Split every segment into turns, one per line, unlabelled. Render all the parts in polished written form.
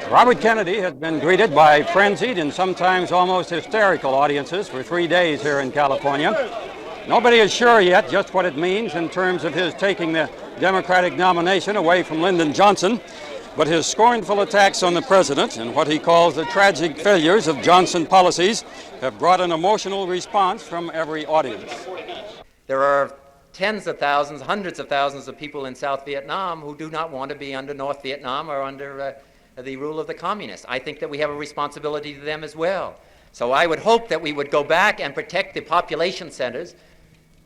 Robert Kennedy has been greeted by frenzied and sometimes almost hysterical audiences for 3 days here in California. Nobody is sure yet just what it means in terms of his taking the Democratic nomination away from Lyndon Johnson, but his scornful attacks on the president and what he calls the tragic failures of Johnson policies have brought an emotional response from every audience.
There are tens of thousands, hundreds of thousands of people in South Vietnam who do not want to be under North Vietnam or under the rule of the communists. I think that we have a responsibility to them as well. So I would hope that we would go back and protect the population centers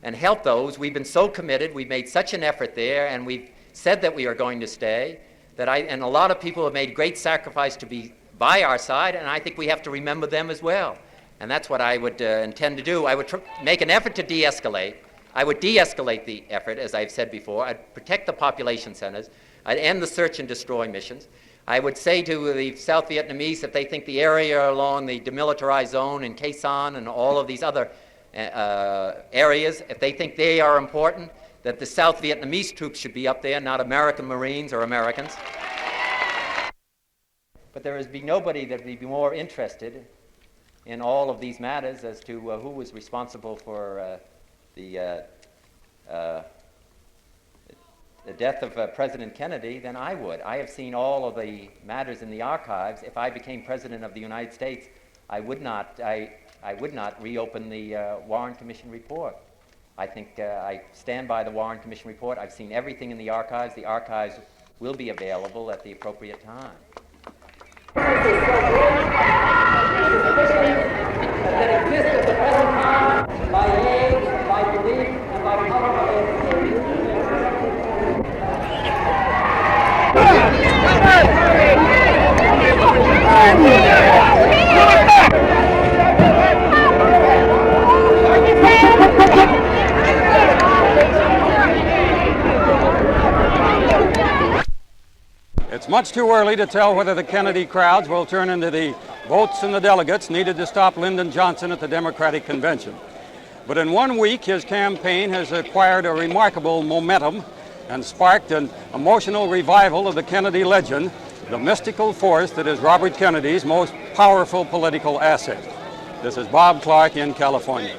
and help those. We've been so committed, we've made such an effort there, and we've said that we are going to stay, and a lot of people have made great sacrifice to be by our side, and I think we have to remember them as well. And that's what I would intend to do. I would make an effort to de-escalate. I would de-escalate the effort, as I've said before. I'd protect the population centers. I'd end the search and destroy missions. I would say to the South Vietnamese, if they think the area along the demilitarized zone in Khe Sanh and all of these other areas, if they think they are important, that the South Vietnamese troops should be up there, not American Marines or Americans. But there would be nobody that would be more interested in all of these matters as to who was responsible for the death of President Kennedy than I would. I have seen all of the matters in the archives. If I became President of the United States, I would not reopen the Warren Commission report. I think I stand by the Warren Commission report. I've seen everything in the archives. The archives will be available at the appropriate time. That exists at the present time by age, by belief, and by color.
It's much too early to tell whether the Kennedy crowds will turn into the votes and the delegates needed to stop Lyndon Johnson at the Democratic Convention. But in 1 week, his campaign has acquired a remarkable momentum and sparked an emotional revival of the Kennedy legend, the mystical force that is Robert Kennedy's most powerful political asset. This is Bob Clark in California.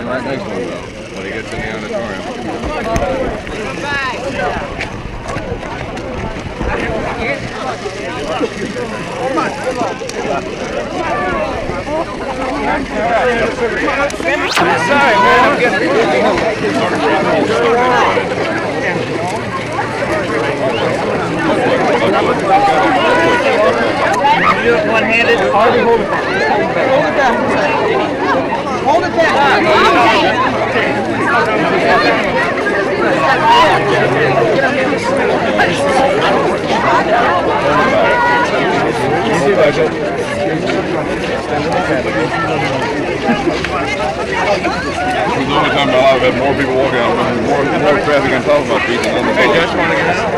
Right next to him, when he gets in the auditorium.
Sorry, man, I'm getting do it one-handed? Harvey, hold it back. Hold it
We're only talking about I've had more people walking out, more traffic and talking about people than the
Hey, Judge, want to get out?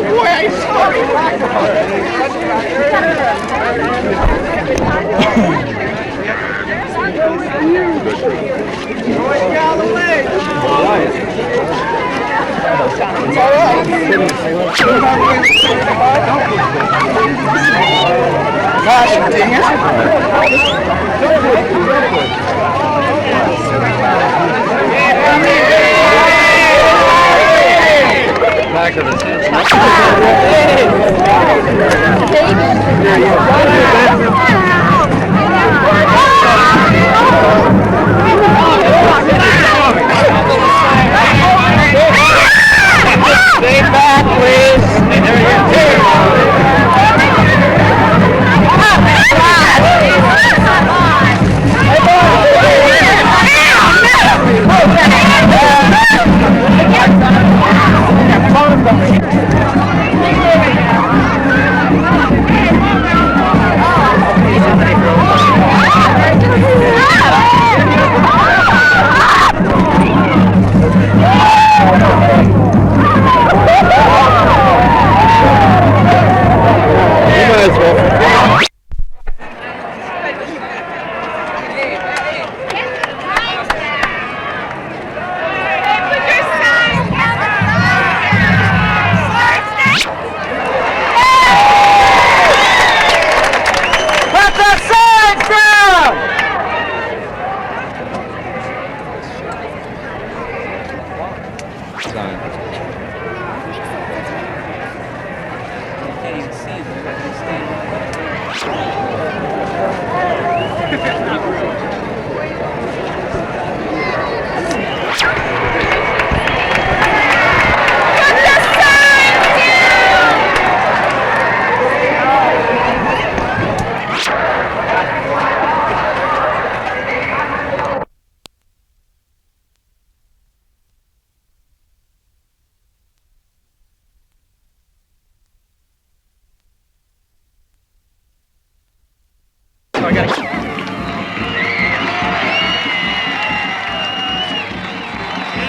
Boy, I'm sorry.
Back of the
Stay back, please.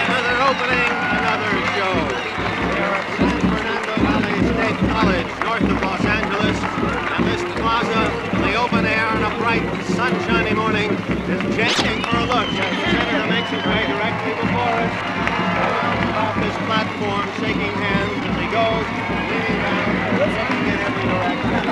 Another opening, another show. We are at San Fernando Valley State College, north of Los Angeles, and this plaza in the open air on a bright, sunshiny morning is changing for a look as Senator Nixon way directly before us. Off this platform, shaking hands as he goes, leaning back, looking in every direction.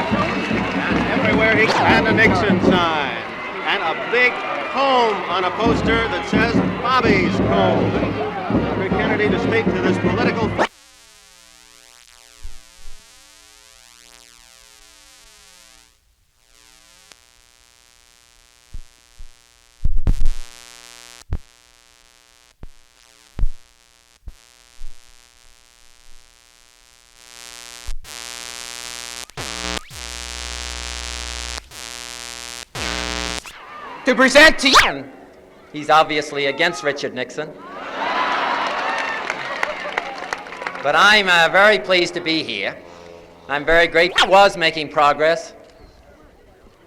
And everywhere he and a Nixon sign. And a big comb on a poster that says Bobby's Comb. Senator Kennedy to speak to this political...
To present to you. He's obviously against Richard Nixon. But I'm very pleased to be here. I'm very grateful. I was making progress.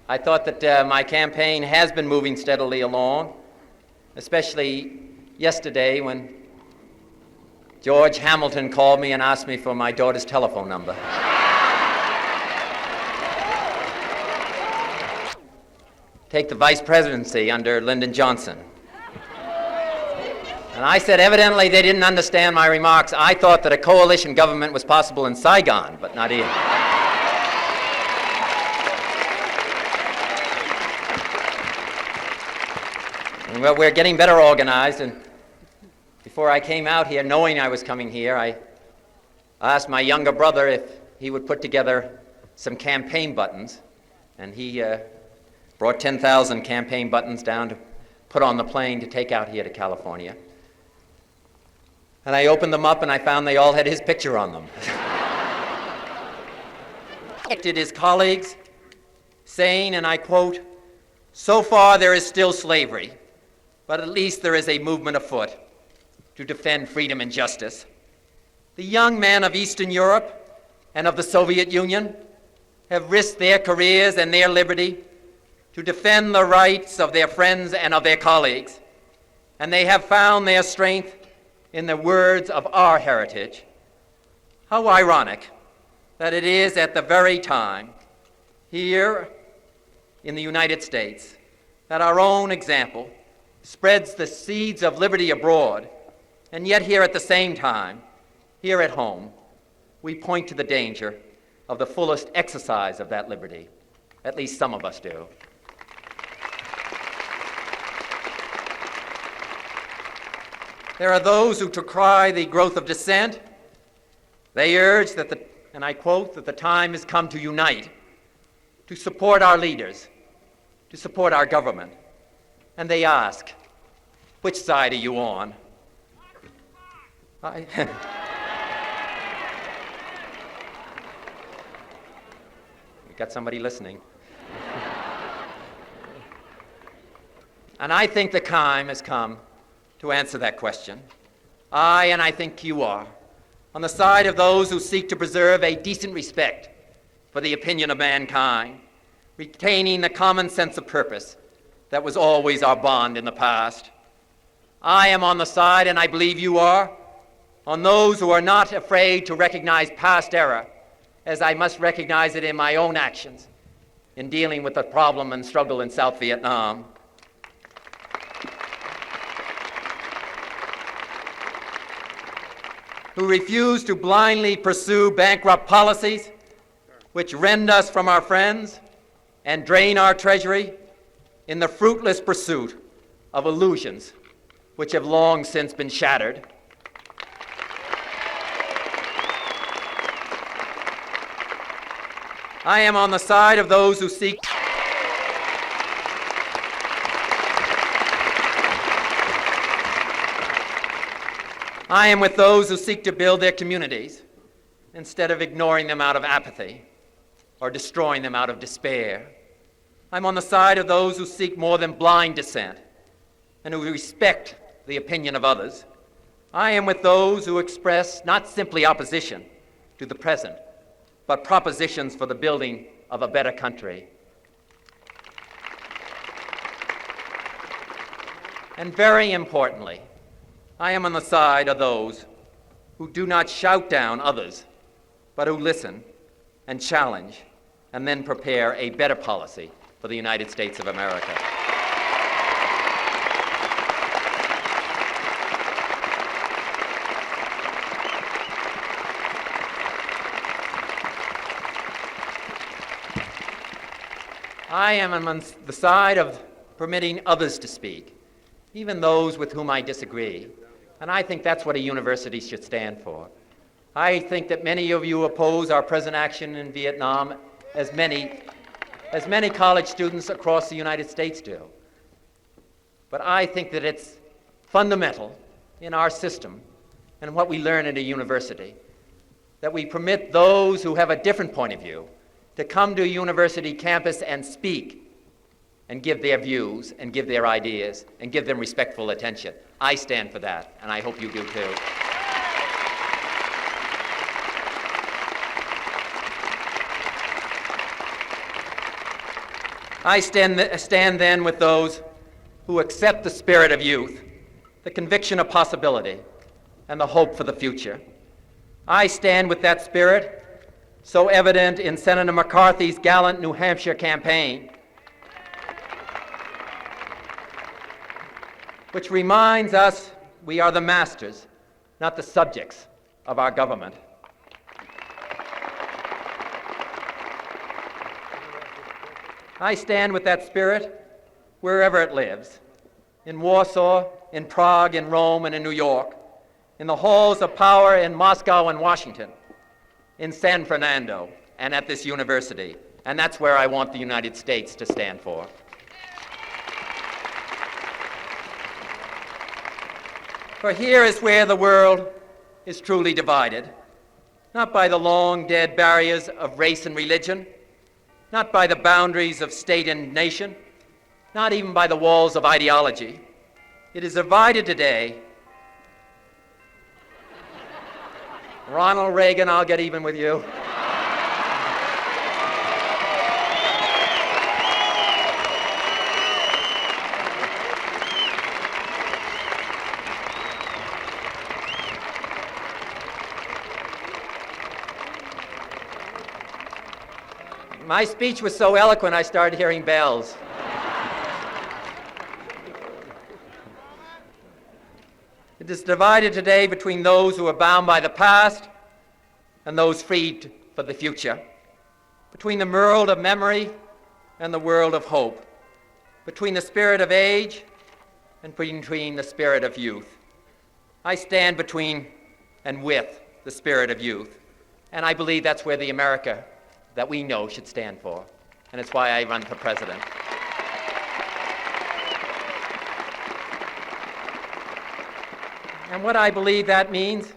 I thought that my campaign has been moving steadily along, especially yesterday when George Hamilton called me and asked me for my daughter's telephone number. Take the vice presidency under Lyndon Johnson. And I said evidently they didn't understand my remarks. I thought that a coalition government was possible in Saigon, but not here. Well, we're getting better organized, and before I came out here, knowing I was coming here, I asked my younger brother if he would put together some campaign buttons, and he brought 10,000 campaign buttons down to put on the plane to take out here to California. And I opened them up and I found they all had his picture on them. He elected his colleagues, saying, and I quote, "So far there is still slavery, but at least there is a movement afoot to defend freedom and justice." The young men of Eastern Europe and of the Soviet Union have risked their careers and their liberty to defend the rights of their friends and of their colleagues, and they have found their strength in the words of our heritage. How ironic that it is at the very time here in the United States that our own example spreads the seeds of liberty abroad, and yet here at the same time, here at home, we point to the danger of the fullest exercise of that liberty. At least some of us do. There are those who decry the growth of dissent. They urge that and I quote, that the time has come to unite, to support our leaders, to support our government. And they ask, which side are you on? We got somebody listening. And I think the time has come to answer that question. And I think you are, on the side of those who seek to preserve a decent respect for the opinion of mankind, retaining the common sense of purpose that was always our bond in the past. I am on the side, and I believe you are, on those who are not afraid to recognize past error, as I must recognize it in my own actions in dealing with the problem and struggle in South Vietnam. Who refuse to blindly pursue bankrupt policies which rend us from our friends and drain our treasury in the fruitless pursuit of illusions which have long since been shattered. I am on the side of those who seek I am with those who seek to build their communities instead of ignoring them out of apathy or destroying them out of despair. I'm on the side of those who seek more than blind dissent and who respect the opinion of others. I am with those who express not simply opposition to the present, but propositions for the building of a better country. And very importantly, I am on the side of those who do not shout down others, but who listen and challenge and then prepare a better policy for the United States of America. I am on the side of permitting others to speak, even those with whom I disagree. And I think that's what a university should stand for. I think that many of you oppose our present action in Vietnam as many college students across the United States do. But I think that it's fundamental in our system and what we learn at a university that we permit those who have a different point of view to come to a university campus and speak and give their views and give their ideas and give them respectful attention. I stand for that, and I hope you do too. I stand then with those who accept the spirit of youth, the conviction of possibility, and the hope for the future. I stand with that spirit, so evident in Senator McCarthy's gallant New Hampshire campaign, which reminds us we are the masters, not the subjects of our government. I stand with that spirit wherever it lives, in Warsaw, in Prague, in Rome, and in New York, in the halls of power in Moscow and Washington, in San Fernando, and at this university. And that's where I want the United States to stand for. For here is where the world is truly divided, not by the long-dead barriers of race and religion, not by the boundaries of state and nation, not even by the walls of ideology. It is divided today. Ronald Reagan, I'll get even with you. My speech was so eloquent, I started hearing bells. It is divided today between those who are bound by the past and those freed for the future, between the world of memory and the world of hope, between the spirit of age and between the spirit of youth. I stand between and with the spirit of youth, and I believe that's where the America that we know should stand for, and it's why I run for president. And what I believe that means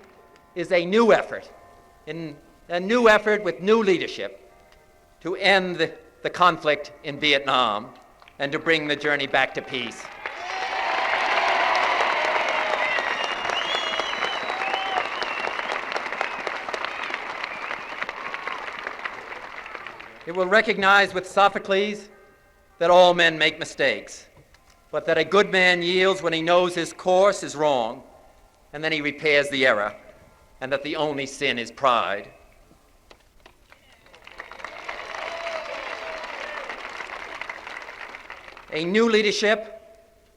is a new effort, with new leadership to end the conflict in Vietnam and to bring the journey back to peace. It will recognize with Sophocles that all men make mistakes, but that a good man yields when he knows his course is wrong, and then he repairs the error, and that the only sin is pride. A new leadership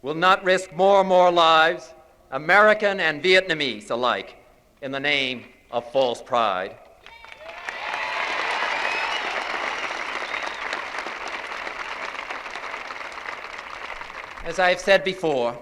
will not risk more and more lives, American and Vietnamese alike, in the name of false pride. As I have said before,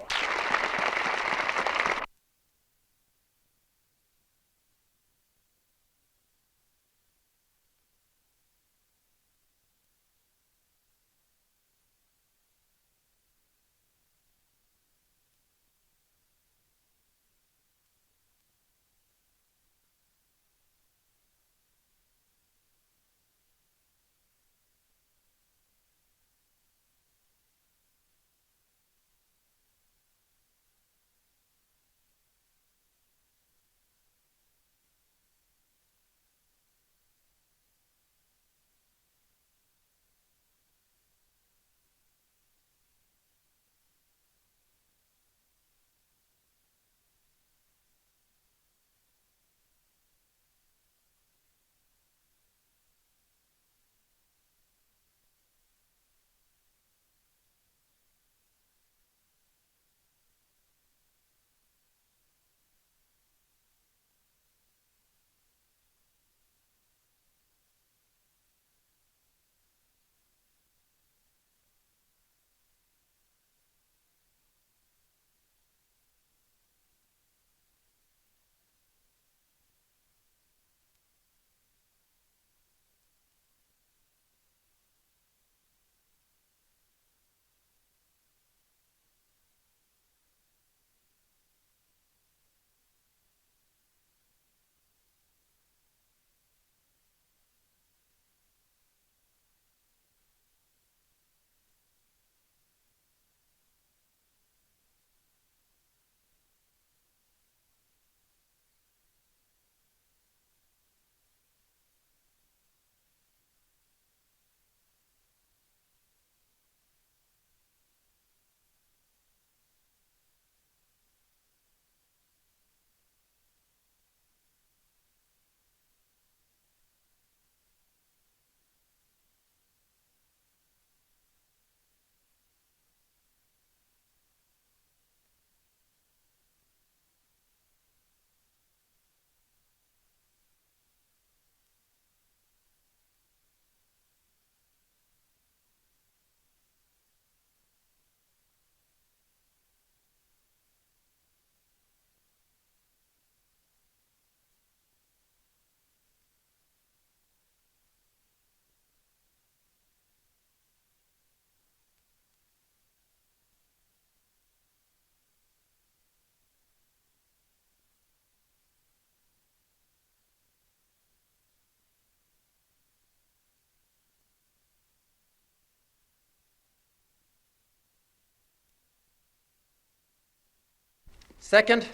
Second,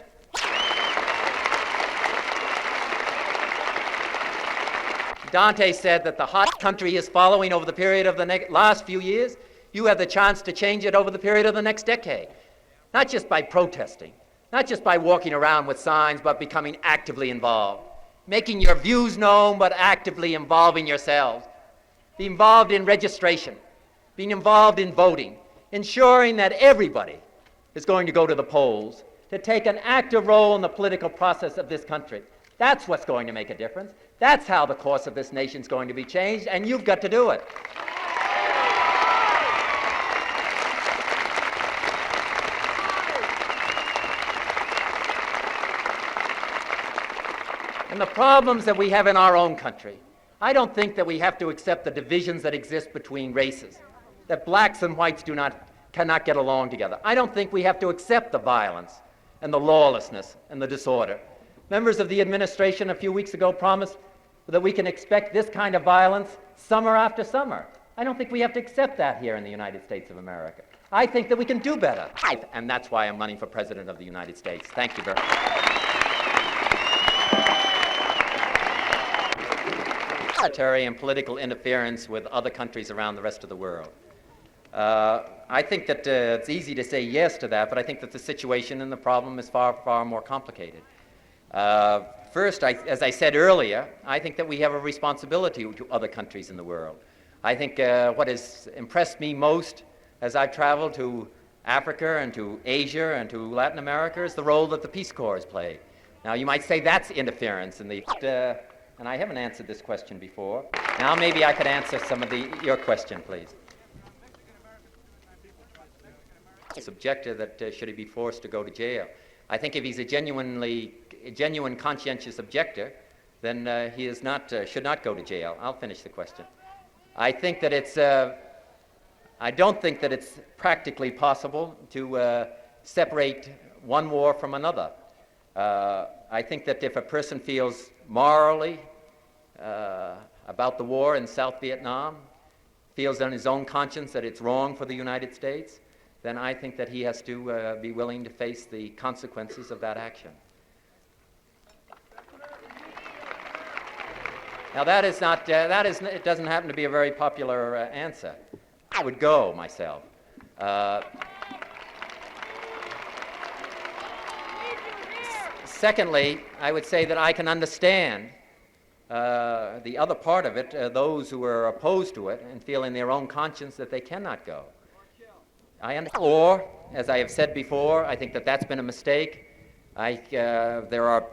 Dante said that the hot country is following over the period of the last few years. You have the chance to change it over the period of the next decade. Not just by protesting, not just by walking around with signs, but becoming actively involved. Making your views known, but actively involving yourselves. Be involved in registration, being involved in voting, ensuring that everybody is going to go to the polls to take an active role in the political process of this country. That's what's going to make a difference. That's how the course of this nation's going to be changed, and you've got to do it. And the problems that we have in our own country, I don't think that we have to accept the divisions that exist between races, that blacks and whites cannot get along together. I don't think we have to accept the violence and the lawlessness and the disorder. Members of the administration a few weeks ago promised that we can expect this kind of violence summer after summer. I don't think we have to accept that here in the United States of America. I think that we can do better. And that's why I'm running for President of the United States. Thank you very much. Military and political interference with other countries around the rest of the world. I think that it's easy to say yes to that, but I think that the situation and the problem is far, far more complicated. First, as I said earlier, I think that we have a responsibility to other countries in the world. I think what has impressed me most as I've traveled to Africa and to Asia and to Latin America is the role that the Peace Corps has played. Now, you might say that's interference in the... and I haven't answered this question before. Now maybe I could answer some of your question, please. It's objector that should he be forced to go to jail. I think if he's a genuine conscientious objector, then he is not, should not go to jail. I'll finish the question. I think that it's, I don't think that it's practically possible to separate one war from another. I think that if a person feels morally about the war in South Vietnam, feels on his own conscience that it's wrong for the United States, then I think that he has to be willing to face the consequences of that action. Now that is not, it doesn't happen to be a very popular answer. I would go myself. Secondly, I would say that I can understand the other part of it, those who are opposed to it and feel in their own conscience that they cannot go. Or, as I have said before, I think that that's been a mistake. There are,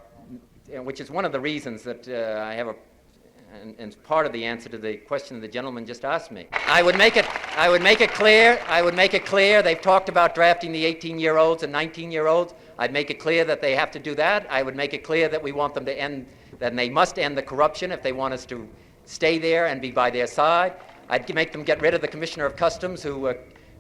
which is one of the reasons that I have a, and part of the answer to the question the gentleman just asked me. I would make it clear, they've talked about drafting the 18-year-olds and 19-year-olds. I'd make it clear that they have to do that. I would make it clear that we want them to end, that they must end the corruption if they want us to stay there and be by their side. I'd make them get rid of the Commissioner of Customs who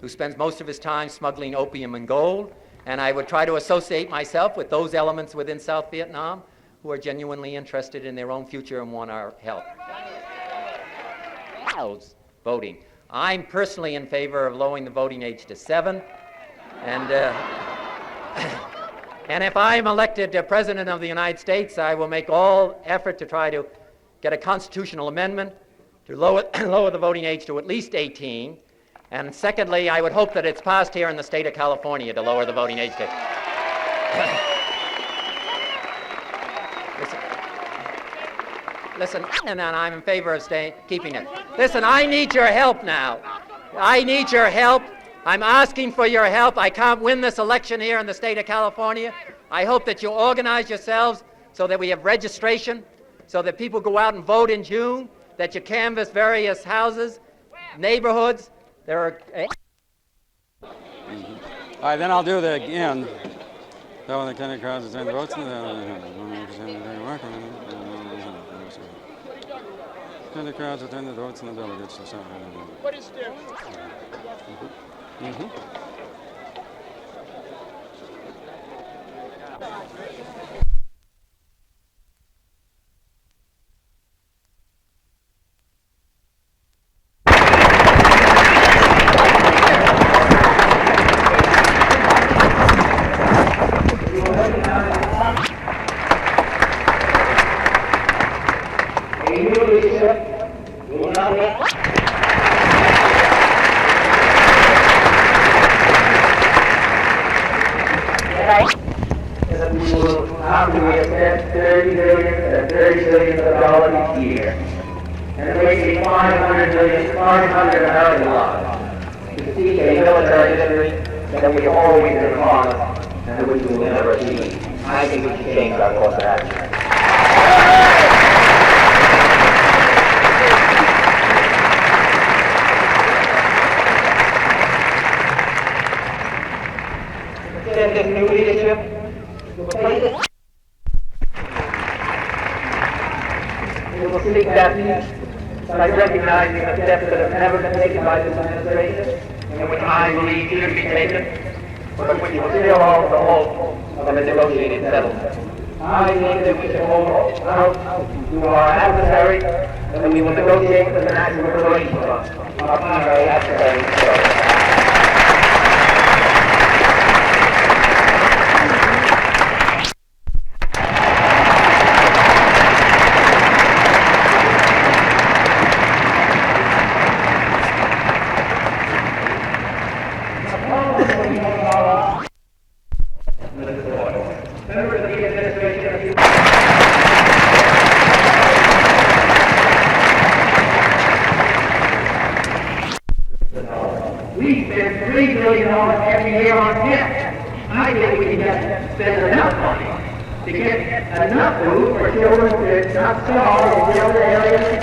spends most of his time smuggling opium and gold. And I would try to associate myself with those elements within South Vietnam who are genuinely interested in their own future and want our help. Voting. I'm personally in favor of lowering the voting age to 7. And and if I'm elected President of the United States, I will make all effort to try to get a constitutional amendment to lower the voting age to at least 18. And secondly, I would hope that it's passed here in the state of California to lower the voting age to... Listen, and I'm in favor of keeping it. Listen, I need your help now. I need your help. I'm asking for your help. I can't win this election here in the state of California. I hope that you organize yourselves so that we have registration, so that people go out and vote in June, that you canvass various houses, neighborhoods. There are...
All right, then I'll do that again. So when the kind of crowds attend the votes, the crowds attend the votes and the delegates.
What is there?
a new leadership will not only that we will have to invest $30 billion and $30 billion each year, and wasting 500 American lives to seek a military victory that we always been promised and which we will never achieve. I think we should change our course of action. Instead, this new leadership will place it. We will seek that peace by recognizing the steps that have never been taken by this administration, and which I believe should be taken, but which will still hold the hope of a negotiated settlement. I think that we should hold out to our adversary that we will negotiate with the National Relations Fund, our primary adversary. We spend $3 billion every year on debt. I think we can spend enough money to get enough food for children to not starve in the other areas